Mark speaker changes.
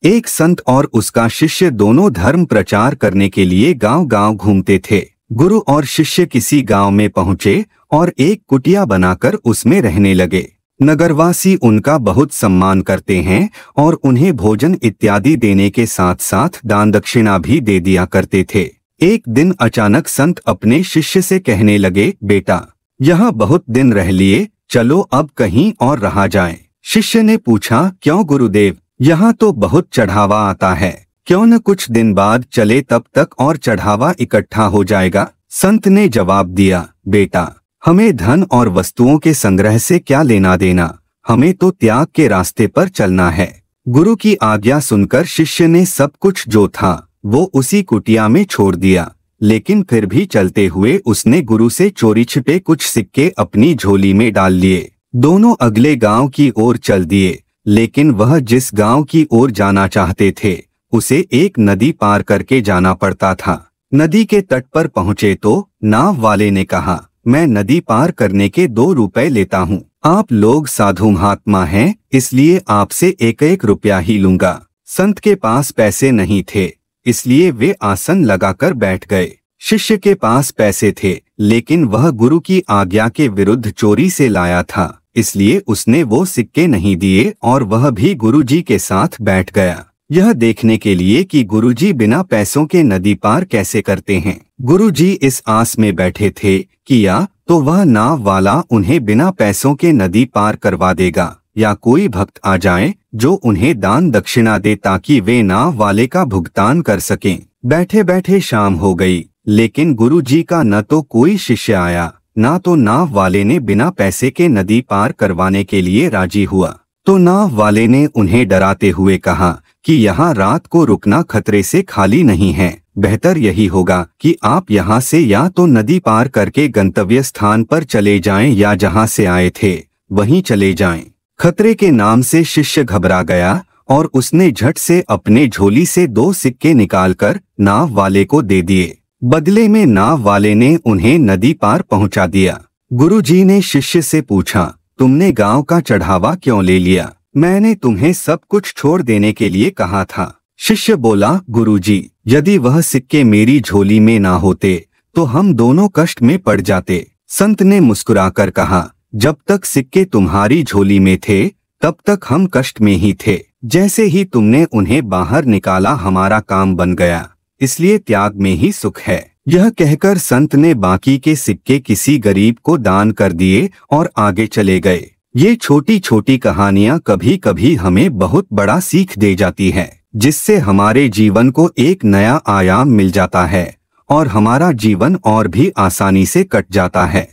Speaker 1: एक संत और उसका शिष्य दोनों धर्म प्रचार करने के लिए गांव-गांव घूमते थे। गुरु और शिष्य किसी गांव में पहुंचे और एक कुटिया बनाकर उसमें रहने लगे। नगरवासी उनका बहुत सम्मान करते हैं और उन्हें भोजन इत्यादि देने के साथ साथ दान दक्षिणा भी दे दिया करते थे। एक दिन अचानक संत अपने शिष्य से कहने लगे, बेटा, यहाँ बहुत दिन रह लिए, चलो अब कहीं और रहा जाए। शिष्य ने पूछा, क्यों गुरुदेव, यहाँ तो बहुत चढ़ावा आता है, क्यों न कुछ दिन बाद चले, तब तक और चढ़ावा इकट्ठा हो जाएगा। संत ने जवाब दिया, बेटा, हमें धन और वस्तुओं के संग्रह से क्या लेना देना, हमें तो त्याग के रास्ते पर चलना है। गुरु की आज्ञा सुनकर शिष्य ने सब कुछ जो था वो उसी कुटिया में छोड़ दिया, लेकिन फिर भी चलते हुए उसने गुरु से चोरी छिपे कुछ सिक्के अपनी झोली में डाल लिए। दोनों अगले गांव की ओर चल दिए, लेकिन वह जिस गांव की ओर जाना चाहते थे उसे एक नदी पार करके जाना पड़ता था। नदी के तट पर पहुंचे तो नाव वाले ने कहा, मैं नदी पार करने के 2 रुपए लेता हूँ। आप लोग साधु महात्मा हैं, इसलिए आपसे 1-1 रुपया ही लूंगा। संत के पास पैसे नहीं थे, इसलिए वे आसन लगाकर बैठ गए। शिष्य के पास पैसे थे, लेकिन वह गुरु की आज्ञा के विरुद्ध चोरी से लाया था, इसलिए उसने वो सिक्के नहीं दिए और वह भी गुरुजी के साथ बैठ गया, यह देखने के लिए कि गुरुजी बिना पैसों के नदी पार कैसे करते हैं। गुरुजी इस आस में बैठे थे कि या तो वह नाव वाला उन्हें बिना पैसों के नदी पार करवा देगा या कोई भक्त आ जाए जो उन्हें दान दक्षिणा दे ताकि वे नाव वाले का भुगतान कर सकें। बैठे बैठे शाम हो गई, लेकिन गुरुजी का न तो कोई शिष्य आया, ना तो नाव वाले ने बिना पैसे के नदी पार करवाने के लिए राजी हुआ। तो नाव वाले ने उन्हें डराते हुए कहा कि यहाँ रात को रुकना खतरे से खाली नहीं है, बेहतर यही होगा कि आप यहाँ से या तो नदी पार करके गंतव्य स्थान पर चले जाएं या जहाँ से आए थे वहीं चले जाएं। खतरे के नाम से शिष्य घबरा गया और उसने झट से अपने झोली से 2 सिक्के निकालकर नाव वाले को दे दिए। बदले में नाव वाले ने उन्हें नदी पार पहुंचा दिया। गुरुजी ने शिष्य से पूछा, तुमने गांव का चढ़ावा क्यों ले लिया? मैंने तुम्हें सब कुछ छोड़ देने के लिए कहा था। शिष्य बोला, गुरुजी, यदि वह सिक्के मेरी झोली में ना होते तो हम दोनों कष्ट में पड़ जाते। संत ने मुस्कुराकर कहा, जब तक सिक्के तुम्हारी झोली में थे तब तक हम कष्ट में ही थे, जैसे ही तुमने उन्हें बाहर निकाला हमारा काम बन गया, इसलिए त्याग में ही सुख है। यह कहकर संत ने बाकी के सिक्के किसी गरीब को दान कर दिए और आगे चले गए। ये छोटी छोटी कहानियां कभी कभी हमें बहुत बड़ा सीख दे जाती है, जिससे हमारे जीवन को एक नया आयाम मिल जाता है और हमारा जीवन और भी आसानी से कट जाता है।